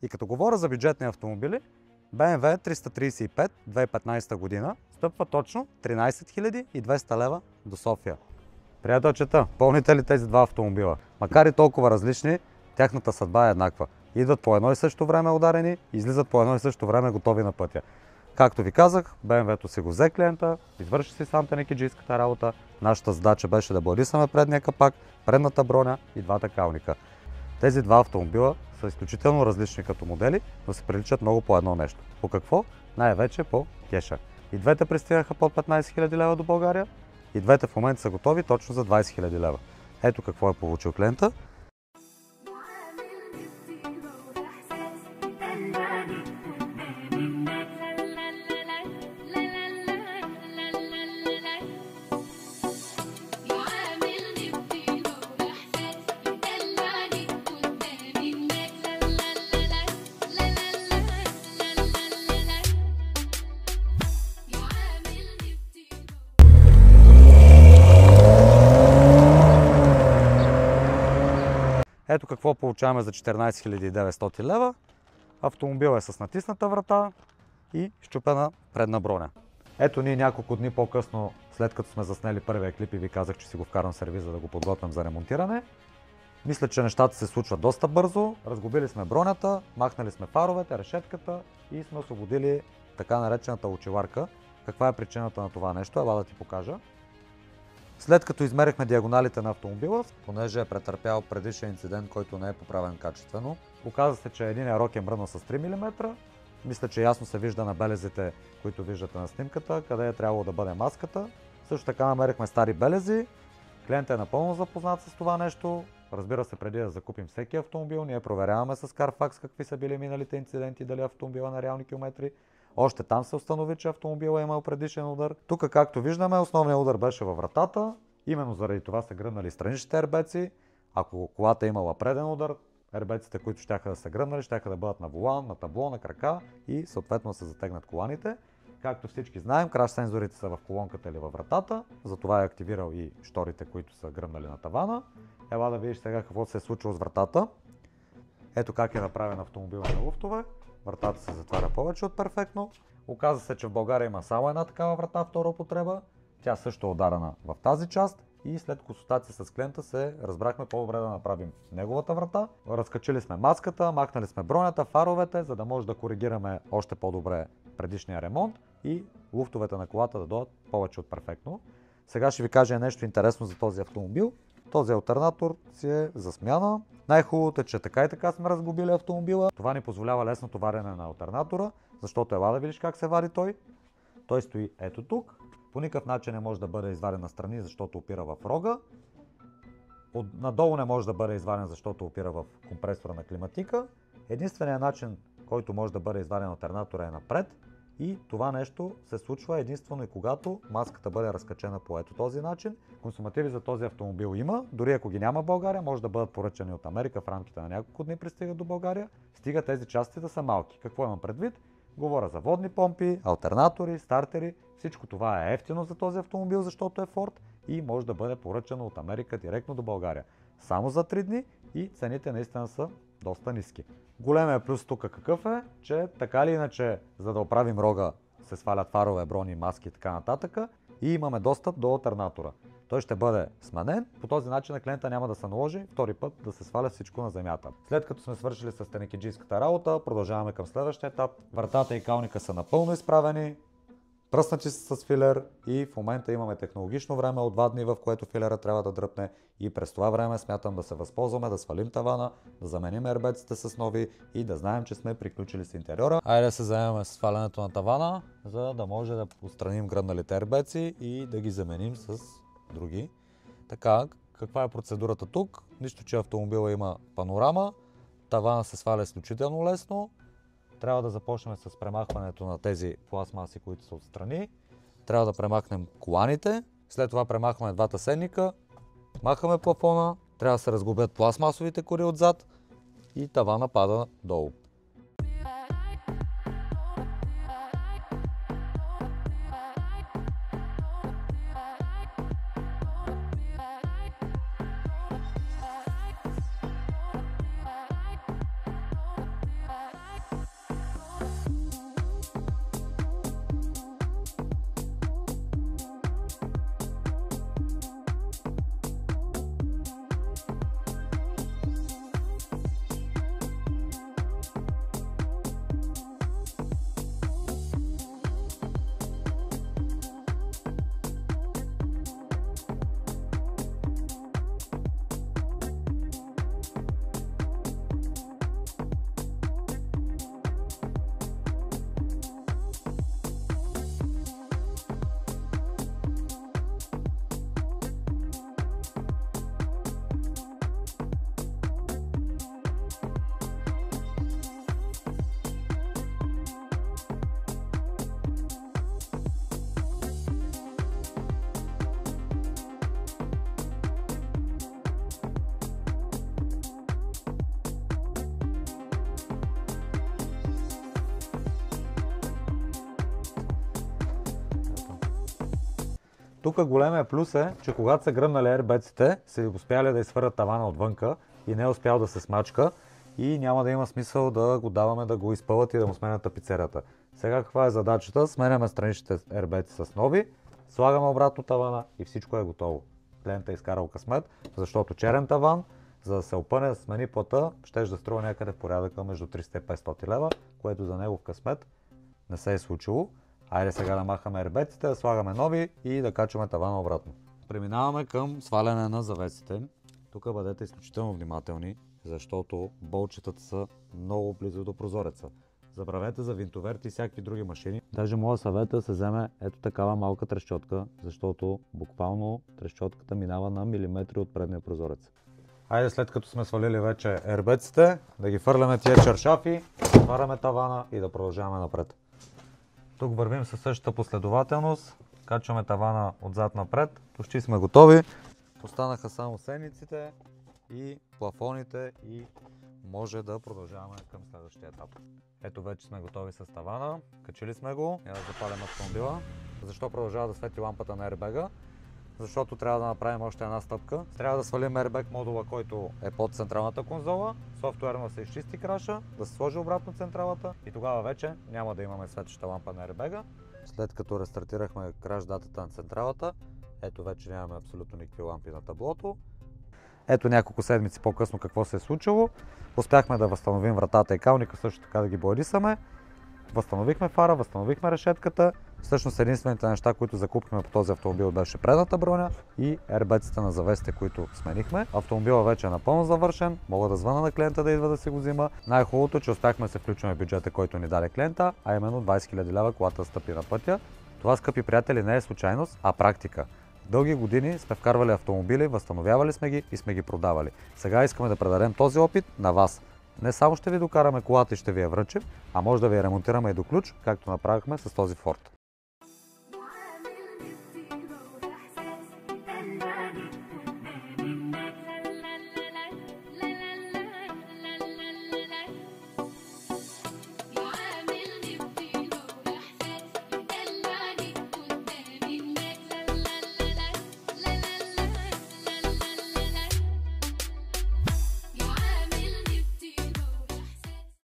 И като говоря за бюджетни автомобили, BMW 335 2015 година стъпва точно 13 200 лева до София. Приятелчета, помните ли тези два автомобила? Макар и толкова различни, тяхната съдба е еднаква. Идват по едно и също време ударени, излизат по едно и също време готови на пътя. Както ви казах, BMW-то си го взе клиента, извърши си сам тенекиджийската работа. Нашата задача беше да бладисаме предния капак, предната броня и двата калника. Тези два автомобила са изключително различни като модели, но се приличат много по едно нещо. По какво? Най-вече по кеша. И двете пристигаха под 15 000 лева до България, и двете в момента са готови точно за 20 000 лева. Ето какво е получил клиента. Ето какво получаваме за 14 900 лева. Автомобил е с натисната врата и счупена предна броня. Ето ние няколко дни по-късно, след като сме заснели първия клип и ви казах, че си го вкарам в сервиза да го подготвям за ремонтиране. Мисля, че нещата се случват доста бързо. Разглобили сме бронята, махнали сме фаровете, решетката и сме освободили така наречената очиларка. Каква е причината на това нещо? Ела да ти покажа. След като измерихме диагоналите на автомобила, понеже е претърпял предишен инцидент, който не е поправен качествено, оказа се, че един рок е мръднал с 3 мм. Мисля, че ясно се вижда на белезите, които виждате на снимката, къде е трябвало да бъде маската. Също така намерихме стари белези. Клиентът е напълно запознат с това нещо. Разбира се, преди да закупим всеки автомобил, ние проверяваме с Carfax какви са били миналите инциденти, дали автомобила на реални километри. Още там се установи, че автомобилът е имал предишен удар. Тук, както виждаме, основният удар беше във вратата. Именно заради това са гръмнали страничните ербеци. Ако колата е имала преден удар, ербеците, които щяха да са гръмнали, щяха да бъдат на волан, на табло, на крака и съответно да се затегнат коланите. Както всички знаем, краш сензорите са в колонката или във вратата. Затова е активирал и шторите, които са гръмнали на тавана. Ела да видиш сега какво се е случило с вратата. Ето как е направен автомобил на луфтове. Вратата се затваря повече от перфектно. Оказа се, че в България има само една такава врата втора употреба. Тя също е ударена в тази част и след консултация с клиента се разбрахме по-добре да направим неговата врата. Разкачили сме маската, махнали сме бронята, фаровете, за да може да коригираме още по-добре предишния ремонт и луфтовете на колата да дойдат повече от перфектно. Сега ще ви кажа нещо интересно за този автомобил. Този алтернатор си е за смяна. Най-хубавото е, че така и така сме разглобили автомобила. Това ни позволява лесното варене на алтернатора, защото ела да видиш как се вади той. Той стои ето тук. По никакъв начин не може да бъде изваден настрани, защото опира в рога. Надолу не може да бъде изваден, защото опира в компресора на климатика. Единственият начин, който може да бъде изваден алтернатора е напред. И това нещо се случва единствено и когато маската бъде разкачена по ето този начин. Консумативи за този автомобил има, дори ако ги няма в България, може да бъдат поръчани от Америка в рамките на няколко дни пристигат до България. Стига тези части да са малки. Какво имам предвид? Говоря за водни помпи, алтернатори, стартери. Всичко това е ефтино за този автомобил, защото е Ford и може да бъде поръчано от Америка директно до България. Само за 3 дни и цените наистина са доста ниски. Големият плюс тук какъв е, че така или иначе, за да оправим рога, се свалят фарове, брони, маски и така нататък и имаме достъп до алтернатора. Той ще бъде сменен, по този начин на клиента няма да се наложи втори път да се сваля всичко на земята. След като сме свършили с тенекиджийската работа, продължаваме към следващия етап. Вратата и калника са напълно изправени, пръснати са с филер и в момента имаме технологично време от 2 дни, в което филера трябва да дръпне и през това време смятам да се възползваме, да свалим тавана, да заменим ербеците с нови и да знаем, че сме приключили с интериора. Айде да се заемем с свалянето на тавана, за да може да отстраним гръмналите ербеци и да ги заменим с други. Така, каква е процедурата тук? Нищо, че автомобила има панорама, тавана се сваля изключително лесно. Трябва да започнем с премахването на тези пластмаси, които са отстрани. Трябва да премахнем коланите, след това премахваме двата седника, махаме плафона, трябва да се разглобят пластмасовите кори отзад и тавана пада долу. Тук големия плюс е, че когато са гръмнали airbag-ите, са успяли да изхвърлят тавана отвънка и не е успял да се смачка и няма да има смисъл да го даваме да го изпълват и да му сменят тапицерията. Сега каква е задачата? Сменяме страничните airbag с нови, слагаме обратно тавана и всичко е готово. Клиентът е изкарал късмет, защото черен таван, за да се опъне, смени плата, щеш да струва някъде в порядъка между 300 и 500 лева, което за негов късмет не се е случило. Айде сега да махаме ербеците, да слагаме нови и да качваме тавана обратно. Преминаваме към сваляне на завесите. Тук бъдете изключително внимателни, защото болчетата са много близо до прозореца. Забравете за винтоверти и всякакви други машини. Даже моя съвет е да се вземе ето такава малка трещотка, защото буквално трещотката минава на милиметри от предния прозорец. Айде след като сме свалили вече ербеците, да ги фърляме тия чаршафи, отваряме тавана и да продължаваме напред. Тук вървим със същата последователност, качваме тавана отзад напред, почти сме готови. Останаха само сенниците и плафоните и може да продължаваме към следващия етап. Ето вече сме готови с тавана, качили сме го, я да запалим автомобила. Защо продължава да свети лампата на airbag-а? Защото трябва да направим още една стъпка. Трябва да свалим airbag модула, който е под централната конзола, софтуерно се изчисти краша, да се сложи обратно централата и тогава вече няма да имаме светеща лампа на airbag-а. След като рестартирахме краш датата на централата, ето вече нямаме абсолютно никакви лампи на таблото. Ето няколко седмици по-късно какво се е случило. Успяхме да възстановим вратата и калника, също така да ги боядисаме. Възстановихме фара, възстановихме решетката. Всъщност единствените неща, които закупихме по този автомобил, беше предната броня и ербеците на завесите, които сменихме. Автомобилът вече е напълно завършен, мога да звъна на клиента да идва да си го взима. Най-хубавото, че успяхме да се включим в бюджета, който ни даде клиента, а именно 20 000 лева колата стъпи на пътя. Това, скъпи приятели, не е случайност, а практика. Дълги години сме вкарвали автомобили, възстановявали сме ги и сме ги продавали. Сега искаме да предадем този опит на вас. Не само ще ви докараме колата и ще ви я връчим, а може да ви я ремонтираме и до ключ, както направихме с този Ford.